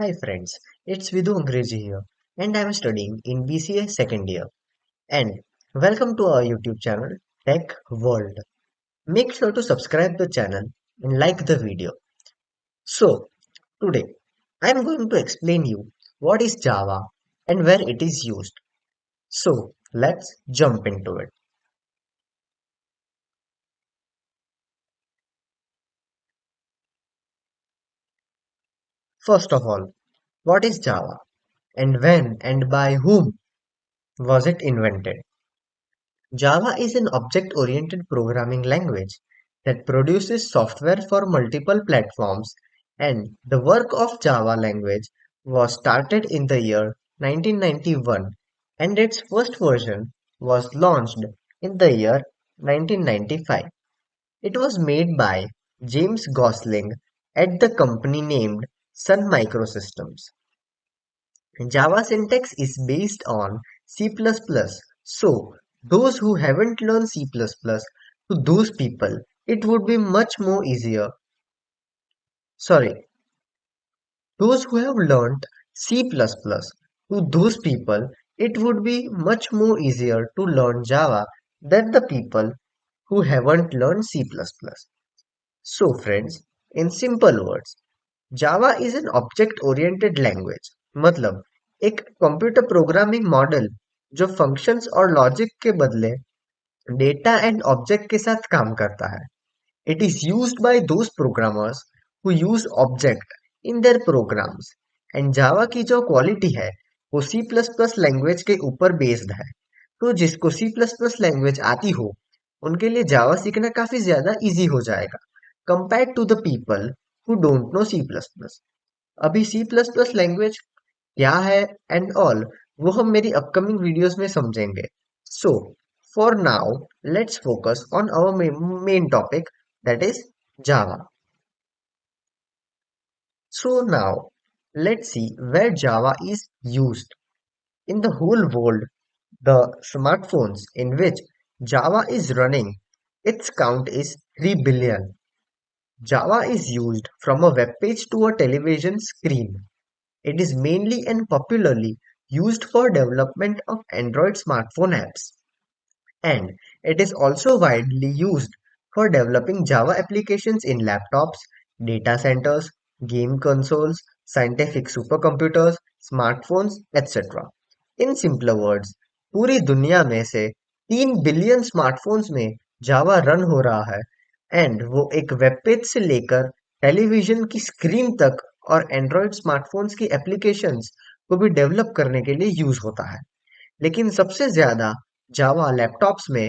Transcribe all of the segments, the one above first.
Hi friends, it's Vidhu Angreji here, and I'm studying in BCA second year. And welcome to our YouTube channel, Tech World. Make sure to subscribe the channel and like the video. So, today I'm going to explain you what is Java and where it is used. So, let's jump into it. First of all, what is Java and when and by whom was it invented? Java is an object-oriented programming language that produces software for multiple platforms, and the work of Java language was started in the year 1991, and its first version was launched in the year 1995. It was made by James Gosling at the company named Sun Microsystems. Java syntax is based on C++. So, those who haven't learned C++, to those people, it would be much more easier. Sorry, those who have learned C++, to those people, it would be much more easier to learn Java than the people who haven't learned C++. So, friends, in simple words, Java is an object oriented language मतलब एक computer programming model जो functions और logic के बदले data and object के साथ काम करता है. It is used by those programmers who use object in their programs. And Java की जो क्वालिटी है वो सी प्लस प्लस लैंग्वेज के ऊपर बेस्ड है. तो जिसको सी प्लस प्लस लैंग्वेज आती हो उनके लिए जावा सीखना काफी ज्यादा इजी हो जाएगा compare to the people who don't know C++. अभी C++ लैंग्वेज क्या है एंड ऑल वो हम मेरी अपकमिंग वीडियोस में समझेंगे. So for now let's focus on our main topic that is Java. So now let's see where Java is used. In the whole world, the smartphones in which Java is running, its count is 3 billion. Java is used from a web page to a television screen. It is mainly and popularly used for development of Android smartphone apps, and it is also widely used for developing Java applications in laptops, data centers, game consoles, scientific supercomputers, smartphones, etc. In simpler words, पूरी दुनिया में से 3 billion smartphones में जावा run हो रहा है and वो एक वेब पेज से लेकर टेलीविजन की स्क्रीन तक और एंड्रॉयड स्मार्टफोन्स की एप्लीकेशंस को भी डेवलप करने के लिए यूज होता है. लेकिन सबसे ज्यादा जावा लैपटॉप्स में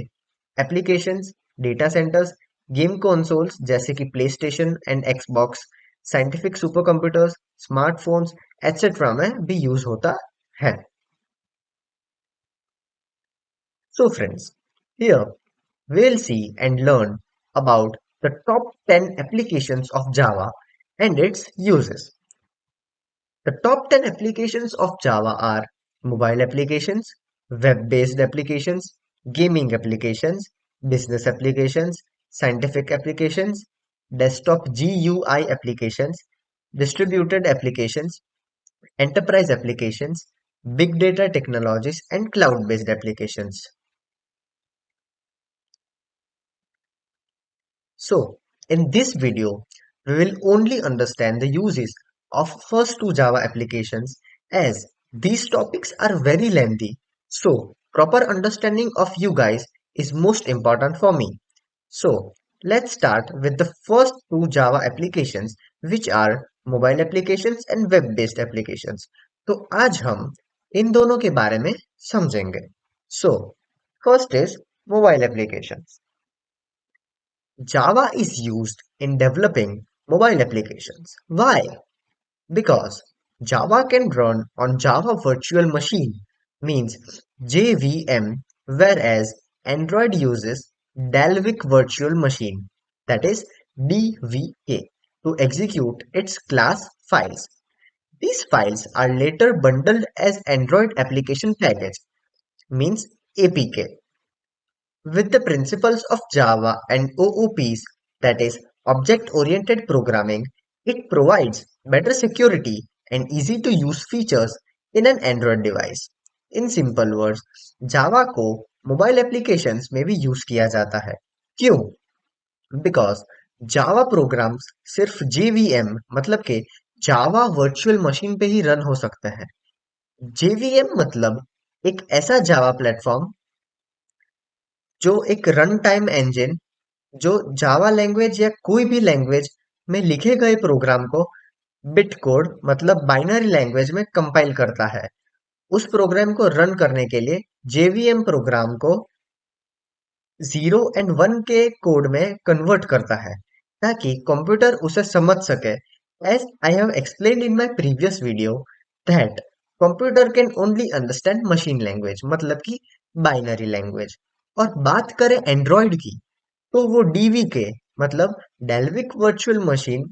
applications, data centres, game consoles जैसे कि play station and Xbox, scientific super computers, smartphones etcetera में भी यूज होता है. So friends, here we'll see and learn about the top 10 applications of Java and its uses. The top 10 applications of Java are mobile applications, web-based applications, gaming applications, business applications, scientific applications, desktop GUI applications, distributed applications, enterprise applications, big data technologies, and cloud-based applications. So, in this video, we will only understand the uses of first two Java applications as these topics are very lengthy. So, proper understanding of you guys is most important for me. So, let's start with the first two Java applications which are mobile applications and web-based applications. तो आज हम इन दोनों के बारे में समझेंगे. So, first is mobile applications. Java is used in developing mobile applications. Why? Because Java can run on Java Virtual Machine, means JVM, whereas Android uses Dalvik Virtual Machine, that is DVK, to execute its class files. These files are later bundled as Android Application Package, means APK. With the principles of Java and OOPs, that is, object-oriented programming, it provides better security and easy to use features in an Android device. In simple words, जावा को mobile applications में भी use किया जाता है. क्यों? Because Java programmes सिर्फ JVM मतलब के जावा वर्चुअल मशीन पे ही रन हो सकते हैं. जेवीएम मतलब एक ऐसा जावा प्लेटफॉर्म जो एक रन टाइम इंजन जो जावा लैंग्वेज या कोई भी लैंग्वेज में लिखे गए प्रोग्राम को बिट कोड मतलब बाइनरी लैंग्वेज में कंपाइल करता है. उस प्रोग्राम को रन करने के लिए जेवीएम प्रोग्राम को 0 और 1 के कोड में कन्वर्ट करता है ताकि कंप्यूटर उसे समझ सके. As I have explained in my previous video that computer can only understand machine language मतलब कि बाइनरी लैंग्वेज. और बात करें एंड्रॉइड की तो वो डीवीके मतलब डेल्विक वर्चुअल मशीन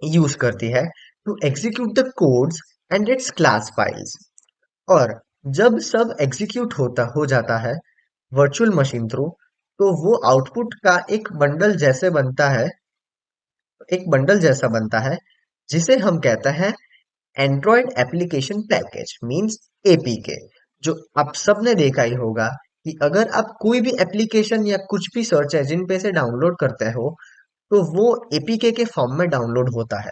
यूज करती है to execute the codes and its class files. और जब सब एग्जीक्यूट होता हो जाता है वर्चुअल मशीन थ्रू तो वो आउटपुट का एक बंडल जैसा बनता है जिसे हम कहते हैं Android application package means APK. जो आप सबने देखा ही होगा कि अगर आप कोई भी एप्लीकेशन या कुछ भी सर्च इंजन पे से डाउनलोड करते हो तो वो एपीके के फॉर्म में डाउनलोड होता है.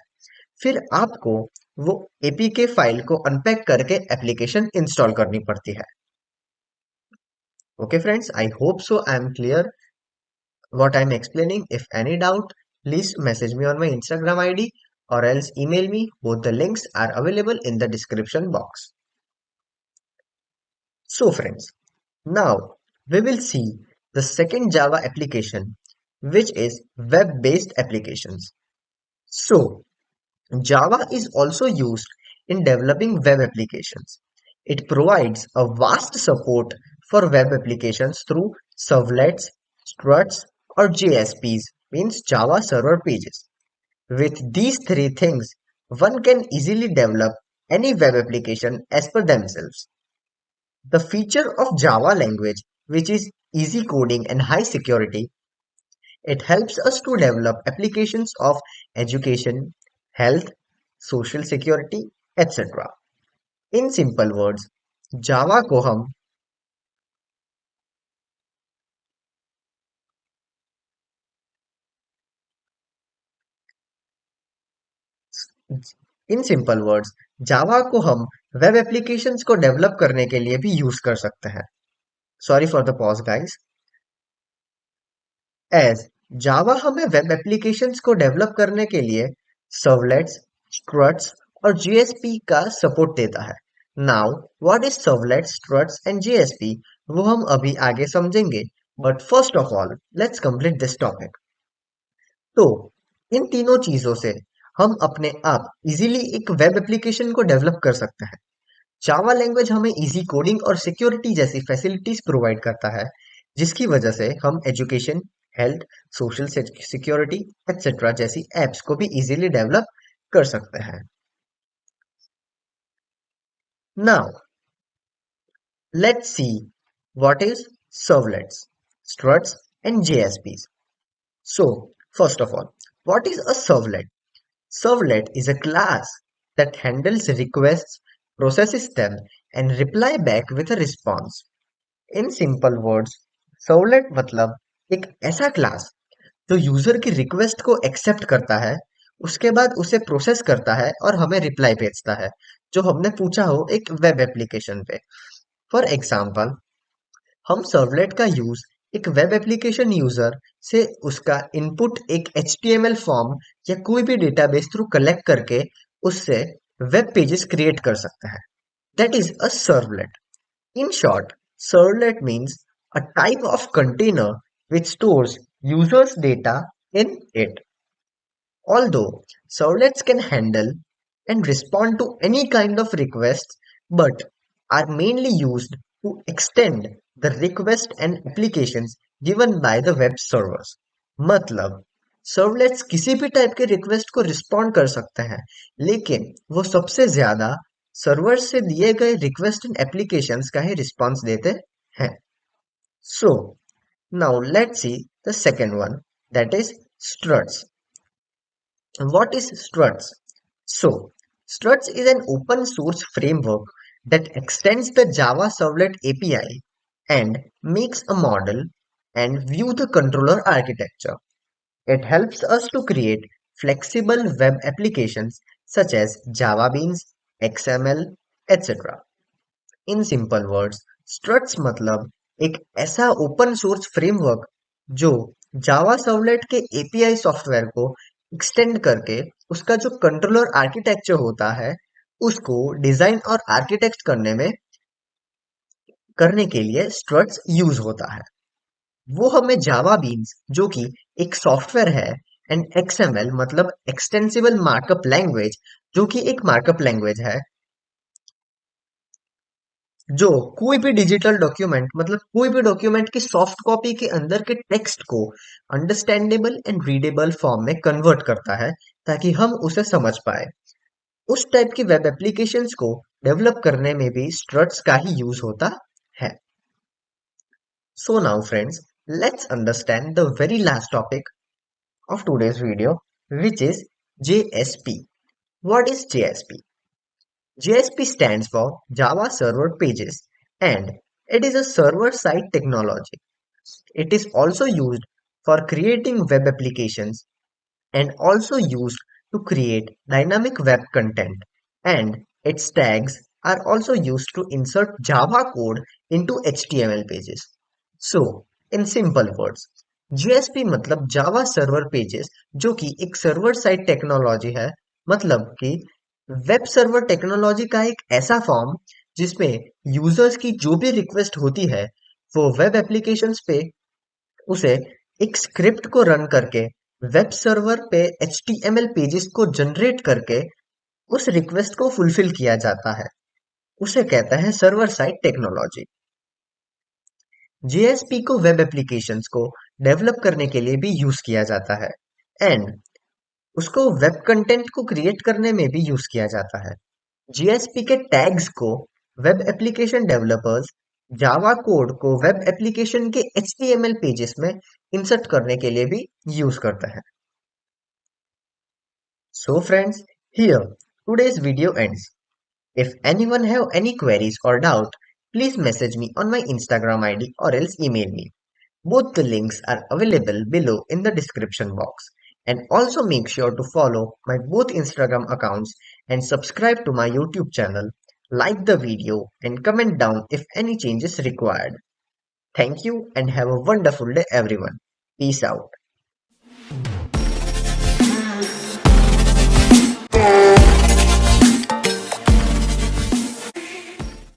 फिर आपको वो एपीके फाइल को अनपैक करके एप्लीकेशन इंस्टॉल करनी पड़ती है. Okay friends, I hope so I am clear what I'm explaining. If any doubt, please message me on my Instagram ID or else email me. Both the links are available in the description box. So friends, now we will see the second Java application, which is web-based applications. So Java is also used in developing web applications. It provides a vast support for web applications through servlets, struts, or JSPs, means Java Server Pages. With these three things, one can easily develop any web application as per themselves. The feature of Java language, which is easy coding and high security, it helps us to develop applications of education, health, social security, etc. In simple words, जावा को हम in simple words जावा को हम web applications को develop करने के लिए भी use कर सकते हैं. Sorry for the pause guys. As Java हमें वेब एप्लीकेशंस को डेवलप करने के लिए सर्वलेट्स, स्ट्रट्स और जेएसपी का सपोर्ट देता है. Now what is servlets, Struts and JSP वो हम अभी आगे समझेंगे. But first of all let's complete this topic. तो इन तीनों चीजों से हम अपने आप इजीली एक वेब एप्लीकेशन को डेवलप कर सकते हैं. जावा लैंग्वेज हमें इजी कोडिंग और सिक्योरिटी जैसी फैसिलिटीज प्रोवाइड करता है जिसकी वजह से हम education, health, social security etcetera जैसी एप्स को भी इजीली डेवलप कर सकते हैं. Now let's see what is servlets, Struts and JSPs. So first of all, what is a servlet? Servlet is a class that handles requests, processes them, and reply back with a response. In simple words, servlet मतलब एक ऐसा class जो user की request को accept करता है, उसके बाद उसे प्रोसेस करता है और हमें रिप्लाई भेजता है जो हमने पूछा हो एक वेब एप्लीकेशन पे. फॉर एग्जाम्पल, हम सर्वलेट का यूज एक वेब एप्लीकेशन यूजर से उसका इनपुट एक HTML फॉर्म या कोई भी डेटाबेस थ्रू कलेक्ट करके उससे वेब पेजेस क्रिएट कर सकते हैं. That is a servlet. In short, servlet means a type of container which stores users data in it. Although servlets can handle and respond to any kind of requests, but are mainly used to extend the request and applications given by the web servers. मतलब servlets किसी भी type के request को respond कर सकते हैं लेकिन वो सबसे ज्यादा सर्वर से दिए गए रिक्वेस्ट एंड एप्लीकेशंस का ही रिस्पॉन्स देते हैं. So now let's see the second one, that is struts. What is struts? So, Struts is an open source framework that extends the Java Servlet API and makes a model and view the controller architecture. It helps us to create flexible web applications such as Java Beans, XML, etc. In simple words struts मतलब एक ऐसा open source framework जो जावा servlet के API software को extend करके उसका जो controller architecture होता है उसको डिजाइन और आर्किटेक्ट करने के लिए स्ट्रट्स यूज होता है वो हमें जावा बीन्स जो कि एक सॉफ्टवेयर है एंड एक्सएमएल मतलब एक्सटेंसिबल मार्कअप लैंग्वेज जो कि एक मार्कअप लैंग्वेज है जो कोई भी डिजिटल डॉक्यूमेंट मतलब कोई भी डॉक्यूमेंट की सॉफ्ट कॉपी के अंदर के टेक्स्ट को अंडरस्टैंडेबल एंड रीडेबल फॉर्म में कन्वर्ट करता है ताकि हम उसे समझ पाए उस टाइप की वेब एप्लीकेशंस को डेवलप करने में भी स्ट्रट्स का ही यूज होता है so now friends let's understand the very last topic of today's video, which is JSP. What is JSP? JSP stands for Java Server Pages and it is a server-side technology. It is also used for creating web applications and also used to create dynamic web content and its tags are also used to insert Java code into HTML pages. So, in simple words, JSP मतलब Java server pages जो कि एक server side technology है मतलब कि web server technology का एक ऐसा फॉर्म जिसमें यूजर्स की जो भी रिक्वेस्ट होती है वो वेब एप्लीकेशंस पे उसे एक स्क्रिप्ट को रन करके वेब सर्वर पे HTML पेजेस को जनरेट करके उस रिक्वेस्ट को फुलफिल किया जाता है उसे कहता है सर्वर साइड टेक्नोलॉजी जेएसपी को वेब एप्लीकेशंस को डेवलप करने के लिए भी यूज किया जाता है एंड उसको वेब कंटेंट को क्रिएट करने में भी यूज किया जाता है जेएसपी के टैग्स को web application developers Java code को वेब एप्लीकेशन के HTML पेजेस में इंसर्ट करने के लिए भी यूज करता है so friends here today's video ends If anyone have any queries or doubt, please message me on my Instagram ID or else email me. Both the links are available below in the description box. And also make sure to follow my both Instagram accounts and subscribe to my YouTube channel. Like the video and comment down if any changes required. Thank you and have a wonderful day everyone. Peace out.